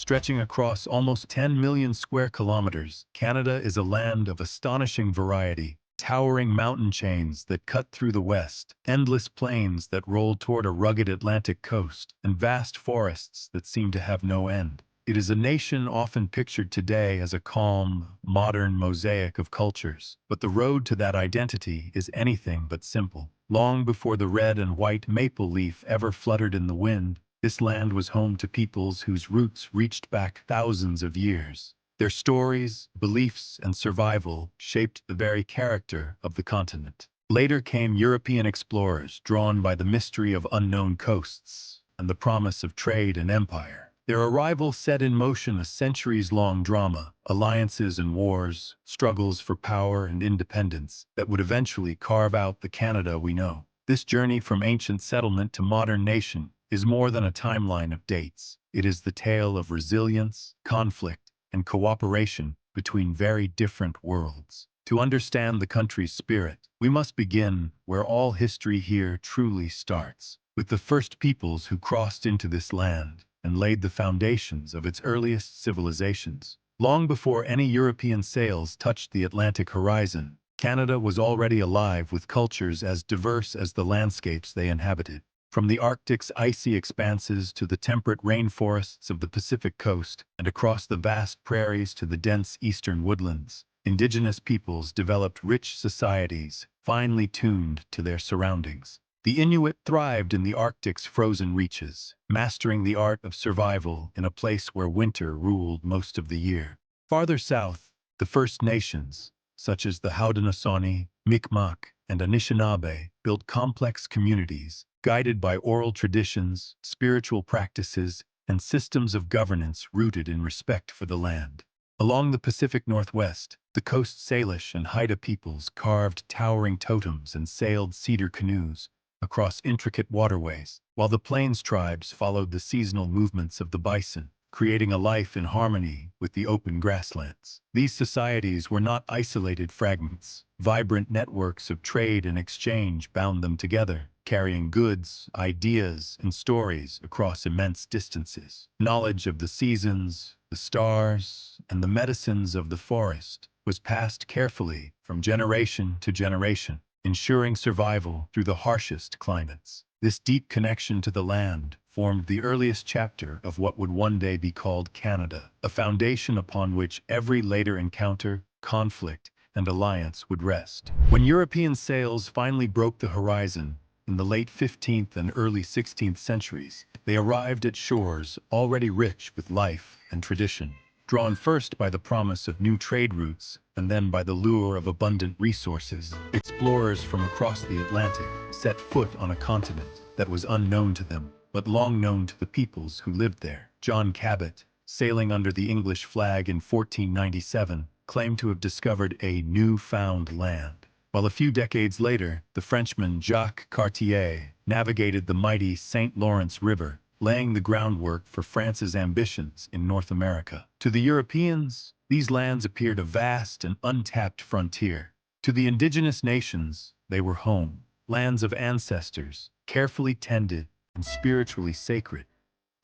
Stretching across almost 10 million square kilometers, Canada is a land of astonishing variety. Towering mountain chains that cut through the west, endless plains that roll toward a rugged Atlantic coast, and vast forests that seem to have no end. It is a nation often pictured today as a calm, modern mosaic of cultures, but the road to that identity is anything but simple. Long before the red and white maple leaf ever fluttered in the wind, this land was home to peoples whose roots reached back thousands of years. Their stories, beliefs, and survival shaped the very character of the continent. Later came European explorers drawn by the mystery of unknown coasts and the promise of trade and empire. Their arrival set in motion a centuries-long drama, alliances and wars, struggles for power and independence that would eventually carve out the Canada we know. This journey from ancient settlement to modern nation is more than a timeline of dates. It is the tale of resilience, conflict, and cooperation between very different worlds. To understand the country's spirit, we must begin where all history here truly starts, with the first peoples who crossed into this land and laid the foundations of its earliest civilizations. Long before any European sails touched the Atlantic horizon, Canada was already alive with cultures as diverse as the landscapes they inhabited. From the Arctic's icy expanses to the temperate rainforests of the Pacific coast, and across the vast prairies to the dense eastern woodlands, indigenous peoples developed rich societies, finely tuned to their surroundings. The Inuit thrived in the Arctic's frozen reaches, mastering the art of survival in a place where winter ruled most of the year. Farther south, the First Nations, such as the Haudenosaunee, Mi'kmaq, and Anishinaabe, built complex communities, guided by oral traditions, spiritual practices, and systems of governance rooted in respect for the land. Along the Pacific Northwest, the Coast Salish and Haida peoples carved towering totems and sailed cedar canoes across intricate waterways, while the Plains tribes followed the seasonal movements of the bison, creating a life in harmony with the open grasslands. These societies were not isolated fragments. Vibrant networks of trade and exchange bound them together, carrying goods, ideas, and stories across immense distances. Knowledge of the seasons, the stars, and the medicines of the forest was passed carefully from generation to generation, ensuring survival through the harshest climates. This deep connection to the land formed the earliest chapter of what would one day be called Canada, a foundation upon which every later encounter, conflict, and alliance would rest. When European sails finally broke the horizon, in the late 15th and early 16th centuries, they arrived at shores already rich with life and tradition. Drawn first by the promise of new trade routes and then by the lure of abundant resources, explorers from across the Atlantic set foot on a continent that was unknown to them, but long known to the peoples who lived there. John Cabot, sailing under the English flag in 1497, claimed to have discovered a new-found land, while a few decades later, the Frenchman Jacques Cartier navigated the mighty St. Lawrence River, laying the groundwork for France's ambitions in North America. To the Europeans, these lands appeared a vast and untapped frontier. To the indigenous nations, they were home, lands of ancestors, carefully tended and spiritually sacred.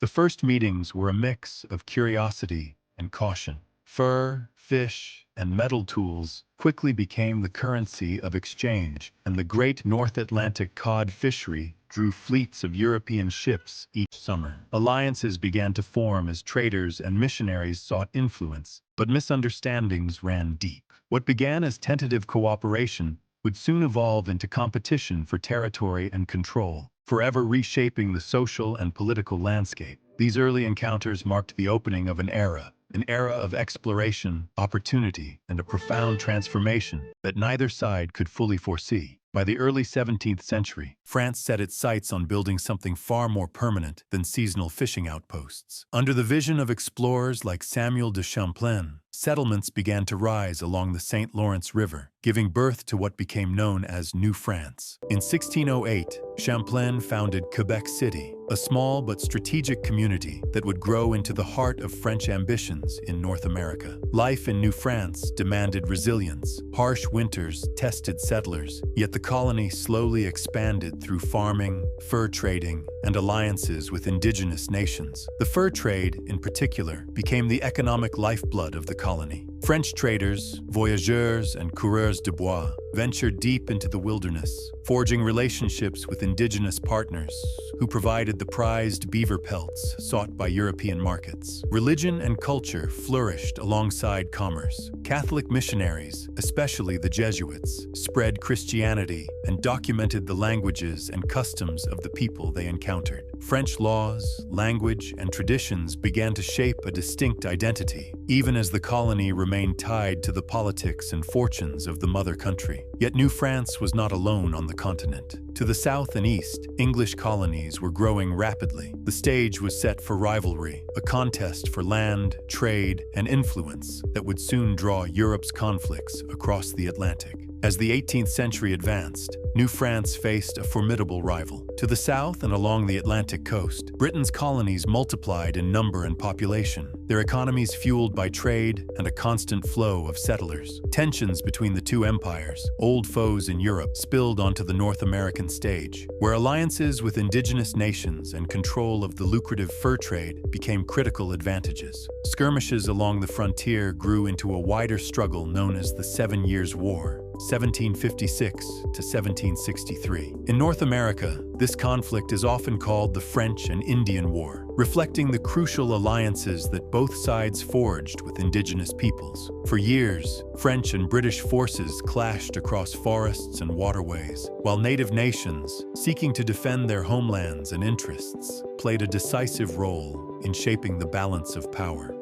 The first meetings were a mix of curiosity and caution. Fur, fish, and metal tools quickly became the currency of exchange, and the great North Atlantic cod fishery drew fleets of European ships each summer. Alliances began to form as traders and missionaries sought influence, but misunderstandings ran deep. What began as tentative cooperation would soon evolve into competition for territory and control, forever reshaping the social and political landscape. These early encounters marked the opening of an era of exploration, opportunity, and a profound transformation that neither side could fully foresee. By the early 17th century, France set its sights on building something far more permanent than seasonal fishing outposts. Under the vision of explorers like Samuel de Champlain, settlements began to rise along the St. Lawrence River, giving birth to what became known as New France. In 1608, Champlain founded Quebec City, a small but strategic community that would grow into the heart of French ambitions in North America. Life in New France demanded resilience. Harsh winters tested settlers, yet the colony slowly expanded through farming, fur trading, and alliances with indigenous nations. The fur trade, in particular, became the economic lifeblood of the colony. French traders, voyageurs, and coureurs de bois ventured deep into the wilderness, forging relationships with indigenous partners who provided the prized beaver pelts sought by European markets. Religion and culture flourished alongside commerce. Catholic missionaries, especially the Jesuits, spread Christianity and documented the languages and customs of the people they encountered. French laws, language, and traditions began to shape a distinct identity, even as the colony remained tied to the politics and fortunes of the mother country. Yet New France was not alone on the continent. To the south and east, English colonies were growing rapidly. The stage was set for rivalry, a contest for land, trade, and influence that would soon draw Europe's conflicts across the Atlantic. As the 18th century advanced, New France faced a formidable rival. To the south and along the Atlantic coast, Britain's colonies multiplied in number and population, their economies fueled by trade and a constant flow of settlers. Tensions between the two empires, old foes in Europe, spilled onto the North American stage, where alliances with indigenous nations and control of the lucrative fur trade became critical advantages. Skirmishes along the frontier grew into a wider struggle known as the 7 Years' War, 1756 to 1763. In North America, this conflict is often called the French and Indian War, reflecting the crucial alliances that both sides forged with indigenous peoples. For years, French and British forces clashed across forests and waterways, while native nations, seeking to defend their homelands and interests, played a decisive role in shaping the balance of power.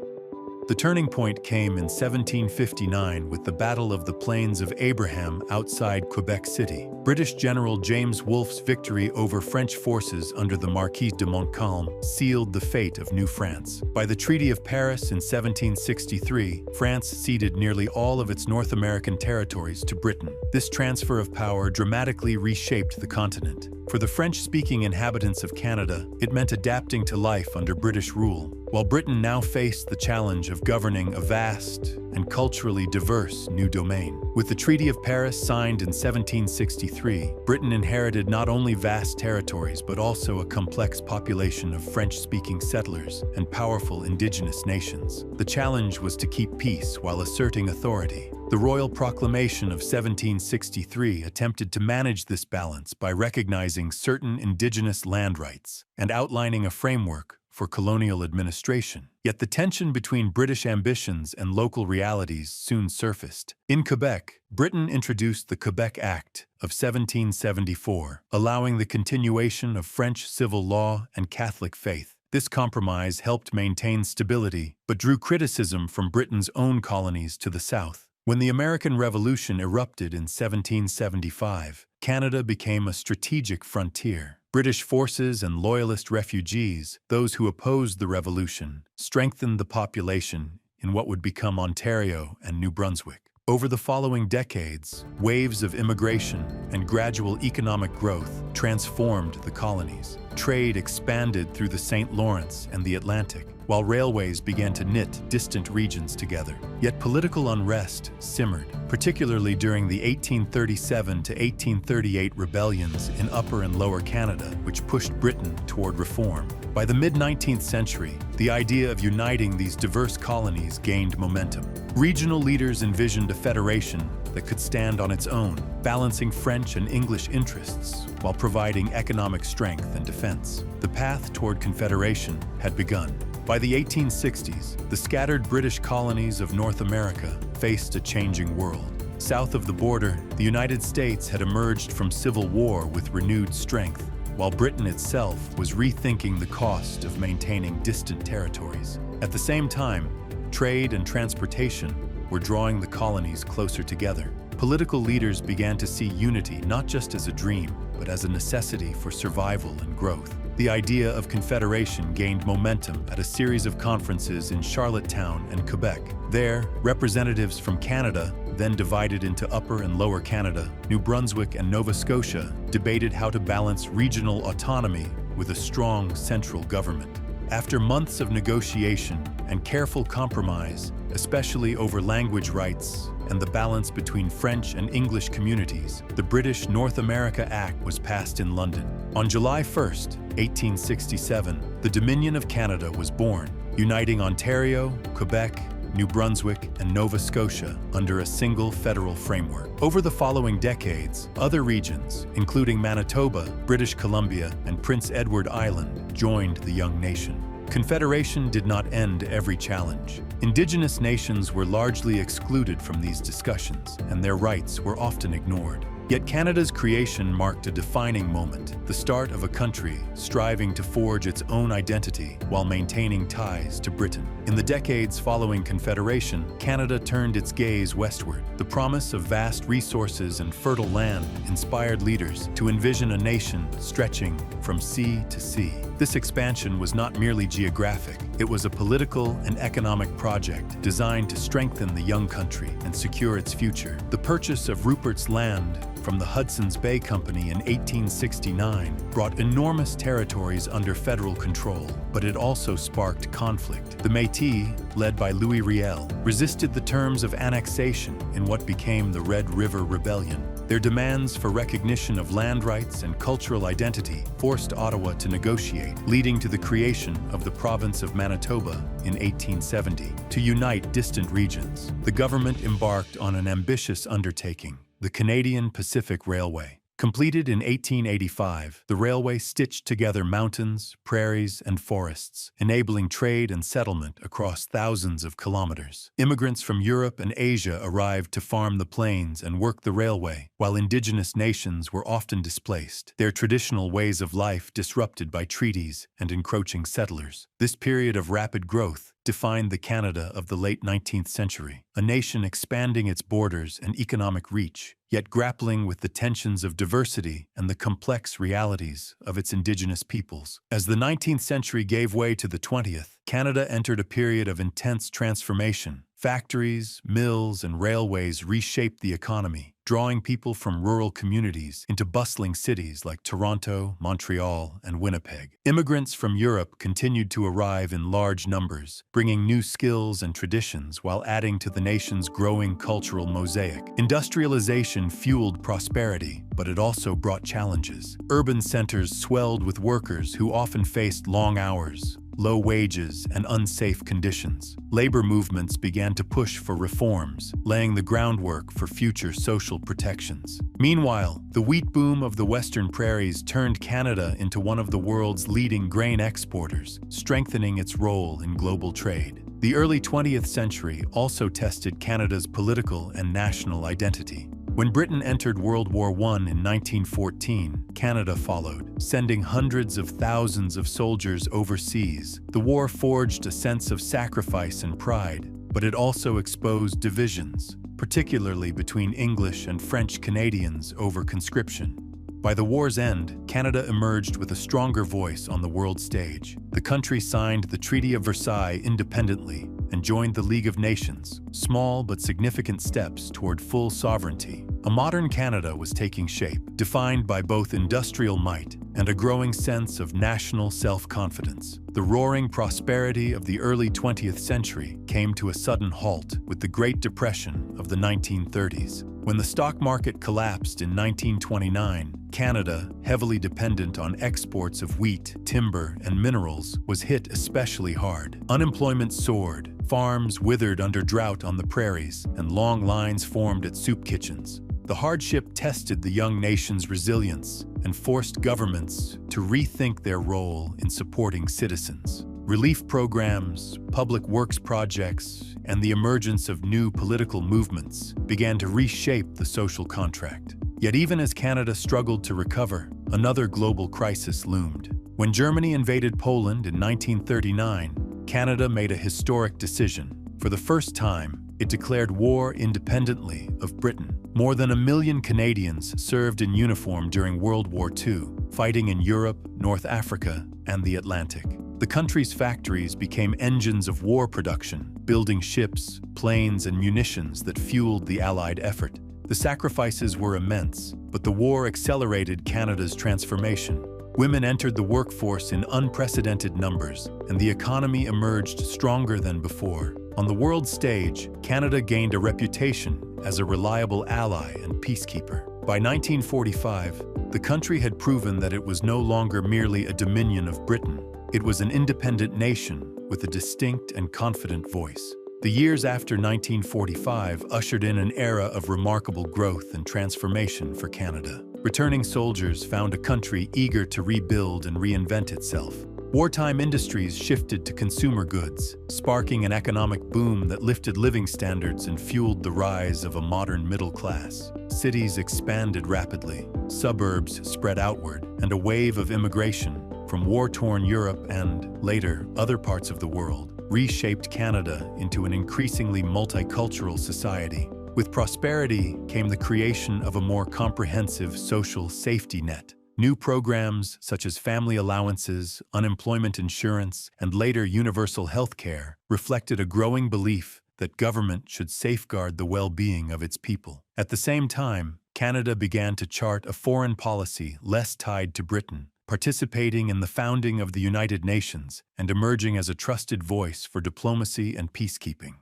The turning point came in 1759 with the Battle of the Plains of Abraham outside Quebec City. British General James Wolfe's victory over French forces under the Marquis de Montcalm sealed the fate of New France. By the Treaty of Paris in 1763, France ceded nearly all of its North American territories to Britain. This transfer of power dramatically reshaped the continent. For the French-speaking inhabitants of Canada, it meant adapting to life under British rule, while Britain now faced the challenge of governing a vast and culturally diverse new domain. With the Treaty of Paris signed in 1763, Britain inherited not only vast territories but also a complex population of French-speaking settlers and powerful indigenous nations. The challenge was to keep peace while asserting authority. The Royal Proclamation of 1763 attempted to manage this balance by recognizing certain indigenous land rights and outlining a framework for colonial administration. Yet the tension between British ambitions and local realities soon surfaced. In Quebec, Britain introduced the Quebec Act of 1774, allowing the continuation of French civil law and Catholic faith. This compromise helped maintain stability, but drew criticism from Britain's own colonies to the south. When the American Revolution erupted in 1775, Canada became a strategic frontier. British forces and Loyalist refugees, those who opposed the revolution, strengthened the population in what would become Ontario and New Brunswick. Over the following decades, waves of immigration and gradual economic growth transformed the colonies. Trade expanded through the St. Lawrence and the Atlantic, while railways began to knit distant regions together. Yet political unrest simmered, particularly during the 1837 to 1838 rebellions in Upper and Lower Canada, which pushed Britain toward reform. By the mid-19th century, the idea of uniting these diverse colonies gained momentum. Regional leaders envisioned a federation that could stand on its own, balancing French and English interests while providing economic strength and defense. The path toward confederation had begun. By the 1860s, the scattered British colonies of North America faced a changing world. South of the border, the United States had emerged from civil war with renewed strength, while Britain itself was rethinking the cost of maintaining distant territories. At the same time, trade and transportation were drawing the colonies closer together. Political leaders began to see unity not just as a dream, but as a necessity for survival and growth. The idea of confederation gained momentum at a series of conferences in Charlottetown and Quebec. There, representatives from Canada, then divided into Upper and Lower Canada, New Brunswick and Nova Scotia, debated how to balance regional autonomy with a strong central government. After months of negotiation and careful compromise, especially over language rights and the balance between French and English communities, the British North America Act was passed in London. On July 1, 1867, the Dominion of Canada was born, uniting Ontario, Quebec, New Brunswick, and Nova Scotia under a single federal framework. Over the following decades, other regions, including Manitoba, British Columbia, and Prince Edward Island, joined the young nation. Confederation did not end every challenge. Indigenous nations were largely excluded from these discussions, and their rights were often ignored. Yet Canada's creation marked a defining moment, the start of a country striving to forge its own identity while maintaining ties to Britain. In the decades following Confederation, Canada turned its gaze westward. The promise of vast resources and fertile land inspired leaders to envision a nation stretching from sea to sea. This expansion was not merely geographic, it was a political and economic project designed to strengthen the young country and secure its future. The purchase of Rupert's Land from the Hudson's Bay Company in 1869 brought enormous territories under federal control, but it also sparked conflict. The Métis, led by Louis Riel, resisted the terms of annexation in what became the Red River Rebellion. Their demands for recognition of land rights and cultural identity forced Ottawa to negotiate, leading to the creation of the province of Manitoba in 1870. To unite distant regions, the government embarked on an ambitious undertaking, the Canadian Pacific Railway. Completed in 1885, the railway stitched together mountains, prairies, and forests, enabling trade and settlement across thousands of kilometers. Immigrants from Europe and Asia arrived to farm the plains and work the railway, while Indigenous nations were often displaced, their traditional ways of life disrupted by treaties and encroaching settlers. This period of rapid growth defined the Canada of the late 19th century, a nation expanding its borders and economic reach, yet grappling with the tensions of diversity and the complex realities of its Indigenous peoples. As the 19th century gave way to the 20th, Canada entered a period of intense transformation. Factories, mills, and railways reshaped the economy, drawing people from rural communities into bustling cities like Toronto, Montreal, and Winnipeg. Immigrants from Europe continued to arrive in large numbers, bringing new skills and traditions while adding to the nation's growing cultural mosaic. Industrialization fueled prosperity, but it also brought challenges. Urban centers swelled with workers who often faced long hours, low wages, and unsafe conditions. Labor movements began to push for reforms, laying the groundwork for future social protections. Meanwhile, the wheat boom of the Western prairies turned Canada into one of the world's leading grain exporters, strengthening its role in global trade. The early 20th century also tested Canada's political and national identity. When Britain entered World War I in 1914, Canada followed, sending hundreds of thousands of soldiers overseas. The war forged a sense of sacrifice and pride, but it also exposed divisions, particularly between English and French Canadians over conscription. By the war's end, Canada emerged with a stronger voice on the world stage. The country signed the Treaty of Versailles independently and joined the League of Nations, small but significant steps toward full sovereignty. A modern Canada was taking shape, defined by both industrial might and a growing sense of national self-confidence. The roaring prosperity of the early 20th century came to a sudden halt with the Great Depression of the 1930s. When the stock market collapsed in 1929, Canada, heavily dependent on exports of wheat, timber, and minerals, was hit especially hard. Unemployment soared, farms withered under drought on the prairies, and long lines formed at soup kitchens. The hardship tested the young nation's resilience and forced governments to rethink their role in supporting citizens. Relief programs, public works projects, and the emergence of new political movements began to reshape the social contract. Yet even as Canada struggled to recover, another global crisis loomed. When Germany invaded Poland in 1939, Canada made a historic decision. For the first time, it declared war independently of Britain. More than 1 million Canadians served in uniform during World War II, fighting in Europe, North Africa, and the Atlantic. The country's factories became engines of war production, building ships, planes, and munitions that fueled the Allied effort. The sacrifices were immense, but the war accelerated Canada's transformation. Women entered the workforce in unprecedented numbers, and the economy emerged stronger than before. On the world stage, Canada gained a reputation as a reliable ally and peacekeeper. By 1945, the country had proven that it was no longer merely a dominion of Britain. It was an independent nation with a distinct and confident voice. The years after 1945 ushered in an era of remarkable growth and transformation for Canada. Returning soldiers found a country eager to rebuild and reinvent itself. Wartime industries shifted to consumer goods, sparking an economic boom that lifted living standards and fueled the rise of a modern middle class. Cities expanded rapidly, suburbs spread outward, and a wave of immigration from war-torn Europe and, later, other parts of the world reshaped Canada into an increasingly multicultural society. With prosperity came the creation of a more comprehensive social safety net. New programs such as family allowances, unemployment insurance, and later universal health care reflected a growing belief that government should safeguard the well-being of its people. At the same time, Canada began to chart a foreign policy less tied to Britain, participating in the founding of the United Nations and emerging as a trusted voice for diplomacy and peacekeeping.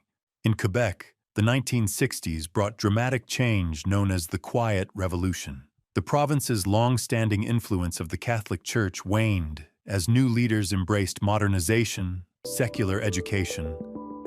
In Quebec, the 1960s brought dramatic change known as the Quiet Revolution. The province's long-standing influence of the Catholic Church waned as new leaders embraced modernization, secular education,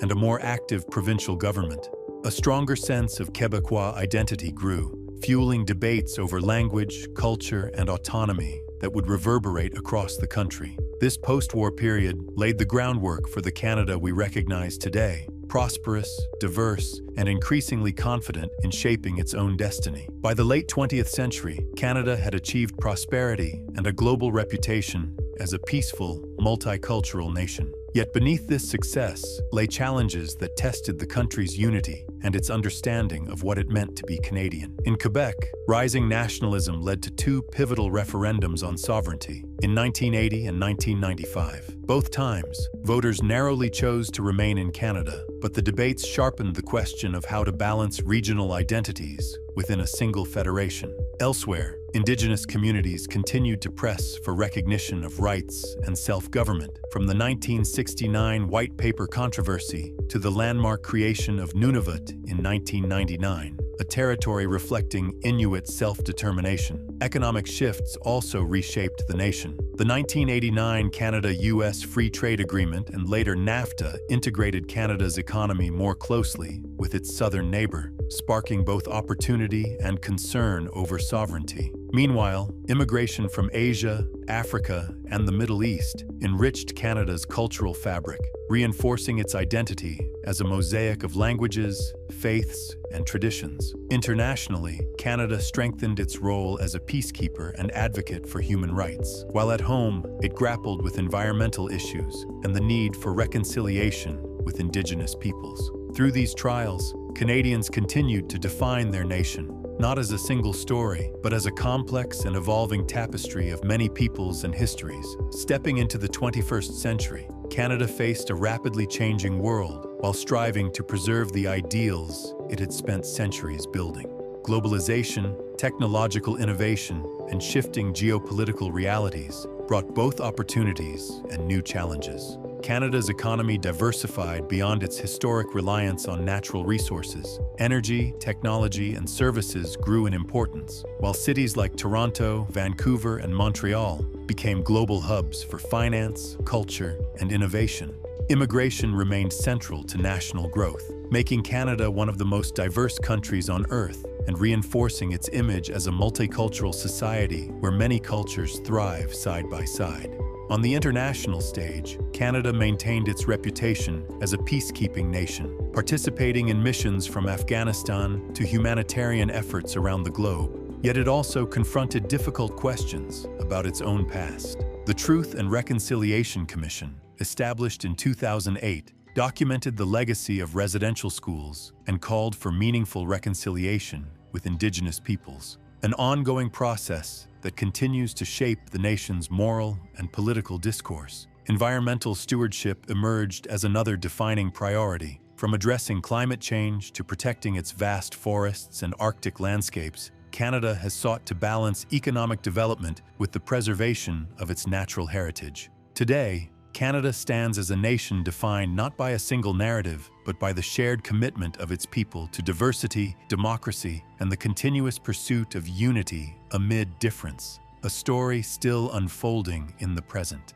and a more active provincial government. A stronger sense of Quebecois identity grew, fueling debates over language, culture, and autonomy that would reverberate across the country. This post-war period laid the groundwork for the Canada we recognize today, prosperous, diverse, and increasingly confident in shaping its own destiny. By the late 20th century, Canada had achieved prosperity and a global reputation as a peaceful, multicultural nation. Yet beneath this success lay challenges that tested the country's unity and its understanding of what it meant to be Canadian. In Quebec, rising nationalism led to two pivotal referendums on sovereignty in 1980 and 1995. Both times, voters narrowly chose to remain in Canada, but the debates sharpened the question of how to balance regional identities within a single federation. Elsewhere, Indigenous communities continued to press for recognition of rights and self-government, from the 1969 White Paper controversy to the landmark creation of Nunavut in 1999, a territory reflecting Inuit self-determination. Economic shifts also reshaped the nation. The 1989 Canada-US Free Trade Agreement and later NAFTA integrated Canada's economy more closely with its southern neighbor, sparking both opportunity and concern over sovereignty. Meanwhile, immigration from Asia, Africa, and the Middle East enriched Canada's cultural fabric, reinforcing its identity as a mosaic of languages, faiths, and traditions. Internationally, Canada strengthened its role as a peacekeeper and advocate for human rights. While at home, it grappled with environmental issues and the need for reconciliation with Indigenous peoples. Through these trials, Canadians continued to define their nation, not as a single story, but as a complex and evolving tapestry of many peoples and histories. Stepping into the 21st century, Canada faced a rapidly changing world while striving to preserve the ideals it had spent centuries building. Globalization, technological innovation, and shifting geopolitical realities brought both opportunities and new challenges. Canada's economy diversified beyond its historic reliance on natural resources. Energy, technology, and services grew in importance, while cities like Toronto, Vancouver, and Montreal became global hubs for finance, culture, and innovation. Immigration remained central to national growth, making Canada one of the most diverse countries on Earth and reinforcing its image as a multicultural society where many cultures thrive side by side. On the international stage, Canada maintained its reputation as a peacekeeping nation, participating in missions from Afghanistan to humanitarian efforts around the globe. Yet it also confronted difficult questions about its own past. The Truth and Reconciliation Commission, established in 2008, documented the legacy of residential schools and called for meaningful reconciliation with Indigenous peoples, an ongoing process that continues to shape the nation's moral and political discourse. Environmental stewardship emerged as another defining priority. From addressing climate change to protecting its vast forests and Arctic landscapes, Canada has sought to balance economic development with the preservation of its natural heritage. Today, Canada stands as a nation defined not by a single narrative, but by the shared commitment of its people to diversity, democracy, and the continuous pursuit of unity amid difference, a story still unfolding in the present.